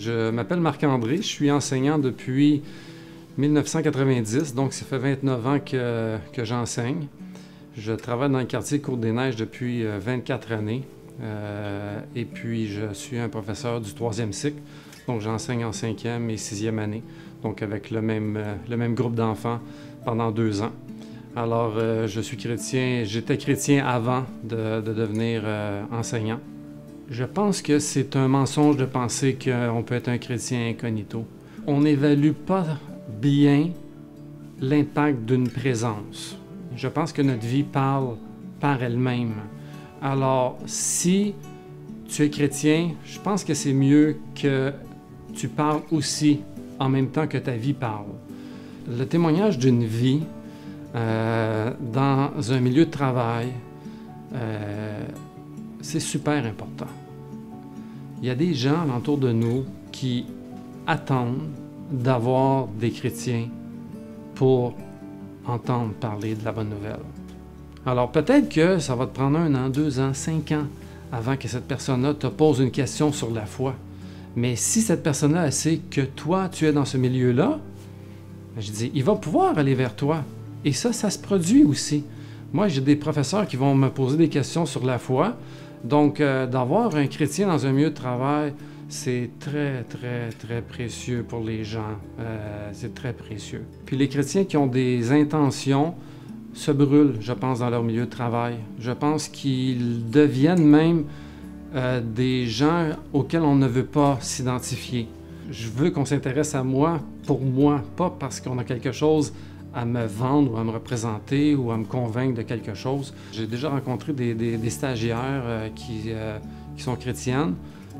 Je m'appelle Marc-André, je suis enseignant depuis 1990, donc ça fait 29 ans que j'enseigne. Je travaille dans le quartier Côte-des-Neiges depuis 24 années et puis je suis un professeur du 3e cycle, donc j'enseigne en 5e et 6e année, donc avec le même groupe d'enfants pendant 2 ans. Alors, je suis chrétien, j'étais chrétien avant de devenir enseignant. Je pense que c'est un mensonge de penser qu'on peut être un chrétien incognito. On n'évalue pas bien l'impact d'une présence. Je pense que notre vie parle par elle-même. Alors, si tu es chrétien, je pense que c'est mieux que tu parles aussi en même temps que ta vie parle. Le témoignage d'une vie dans un milieu de travail, c'est super important. Il y a des gens alentour de nous qui attendent d'avoir des chrétiens pour entendre parler de la bonne nouvelle. Alors peut-être que ça va te prendre 1 an, 2 ans, 5 ans avant que cette personne-là te pose une question sur la foi. Mais si cette personne-là sait que toi, tu es dans ce milieu-là, je dis, il va pouvoir aller vers toi. Et ça se produit aussi. Moi, j'ai des professeurs qui vont me poser des questions sur la foi. Donc, d'avoir un chrétien dans un milieu de travail, c'est très, très, très précieux pour les gens. C'est très précieux. Puis les chrétiens qui ont des intentions se brûlent, je pense, dans leur milieu de travail. Je pense qu'ils deviennent même des gens auxquels on ne veut pas s'identifier. Je veux qu'on s'intéresse à moi pour moi, pas parce qu'on a quelque chose à me vendre ou à me représenter ou à me convaincre de quelque chose. J'ai déjà rencontré des stagiaires qui sont chrétiennes,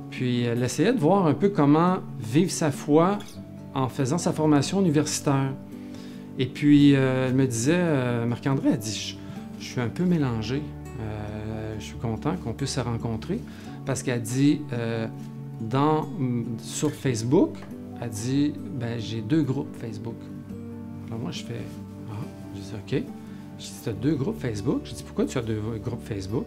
puis elle essayait de voir un peu comment vivre sa foi en faisant sa formation universitaire. Et puis elle me disait, Marc-André a dit, je suis un peu mélangé, je suis content qu'on puisse se rencontrer, parce qu'elle dit, sur Facebook, elle dit, ben j'ai 2 groupes Facebook. Alors moi, je fais « Ah », je dis « OK ». Je dis « Tu as 2 groupes Facebook ». Je dis « Pourquoi tu as 2 groupes Facebook ?»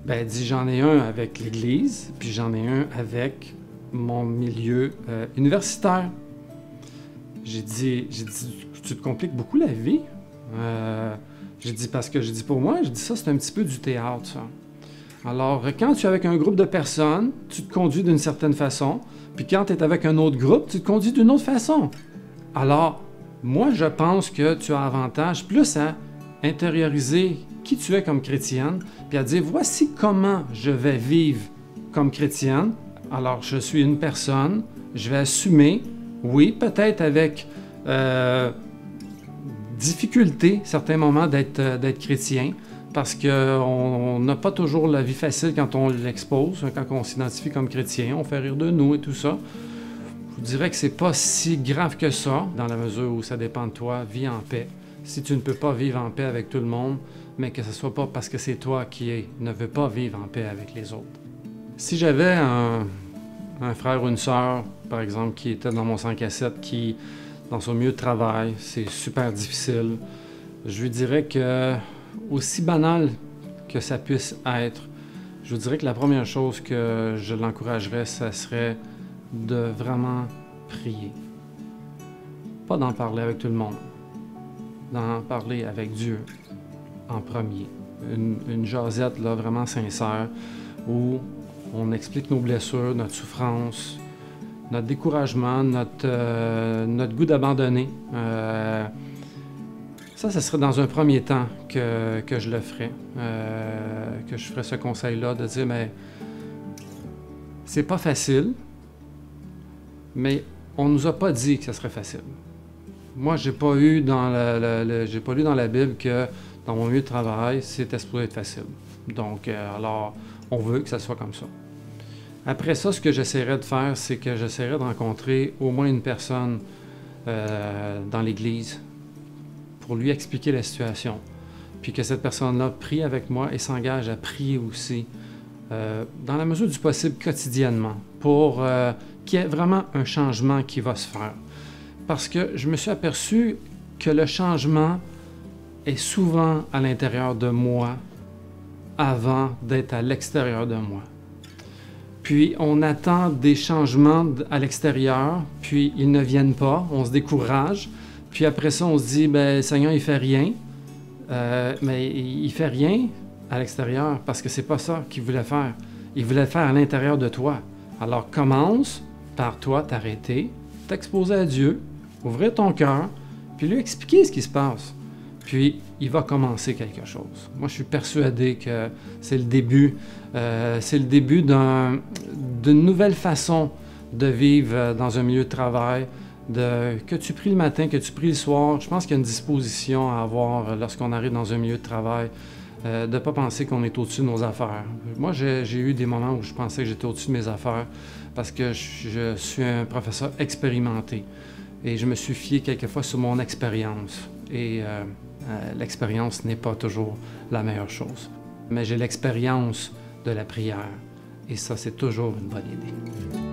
Ben, elle dit « J'en ai un avec l'Église, puis j'en ai un avec mon milieu universitaire. » J'ai dit « Tu te compliques beaucoup la vie. » J'ai dit « Parce que, pour moi, j'ai dit ça, c'est un petit peu du théâtre, ça. Alors, quand tu es avec un groupe de personnes, tu te conduis d'une certaine façon, puis quand tu es avec un autre groupe, tu te conduis d'une autre façon. Alors, moi, je pense que tu as avantage plus à intérioriser qui tu es comme chrétienne, puis à dire, voici comment je vais vivre comme chrétienne. Alors, je suis une personne, je vais assumer, oui, peut-être avec difficulté, certains moments, d'être chrétien, parce qu'on n'a pas toujours la vie facile quand on l'expose, quand on s'identifie comme chrétien, on fait rire de nous et tout ça. Je dirais que c'est pas si grave que ça, dans la mesure où ça dépend de toi, vis en paix. Si tu ne peux pas vivre en paix avec tout le monde, mais que ce soit pas parce que c'est toi qui ne veux pas vivre en paix avec les autres. Si j'avais un frère ou une sœur, par exemple, qui était dans mon 5 à 7, qui, dans son milieu de travail, c'est super difficile, je lui dirais que, aussi banal que ça puisse être, je vous dirais que la première chose que je l'encouragerais, ça serait de vraiment prier. Pas d'en parler avec tout le monde, d'en parler avec Dieu en premier. Une jasette là, vraiment sincère où on explique nos blessures, notre souffrance, notre découragement, notre goût d'abandonner. Ça serait dans un premier temps que je le ferais, que je ferais ce conseil-là, de dire, mais c'est pas facile, mais on nous a pas dit que ça serait facile. Moi, j'ai pas lu dans la Bible que dans mon milieu de travail, c'était supposé être facile. Donc, alors, on veut que ça soit comme ça. Après ça, ce que j'essaierais de faire, c'est que j'essaierais de rencontrer au moins une personne dans l'Église pour lui expliquer la situation. Puis que cette personne-là prie avec moi et s'engage à prier aussi, dans la mesure du possible quotidiennement, pour qu'il y ait vraiment un changement qui va se faire. Parce que je me suis aperçu que le changement est souvent à l'intérieur de moi avant d'être à l'extérieur de moi. puis on attend des changements à l'extérieur, puis ils ne viennent pas, on se décourage, puis après ça on se dit, ben Seigneur il fait rien, mais il fait rien à l'extérieur parce que c'est pas ça qu'il voulait faire. Il voulait faire à l'intérieur de toi. Alors commence par toi t'arrêter, t'exposer à Dieu, ouvrir ton cœur, puis lui expliquer ce qui se passe. Puis il va commencer quelque chose. Moi, je suis persuadé que c'est le début d'une nouvelle façon de vivre dans un milieu de travail, que tu pries le matin, que tu pries le soir. Je pense qu'il y a une disposition à avoir lorsqu'on arrive dans un milieu de travail, de ne pas penser qu'on est au-dessus de nos affaires. Moi, j'ai eu des moments où je pensais que j'étais au-dessus de mes affaires parce que je suis un professeur expérimenté et je me suis fié quelquefois sur mon expérience. Et l'expérience n'est pas toujours la meilleure chose. Mais j'ai l'expérience de la prière et ça, c'est toujours une bonne idée.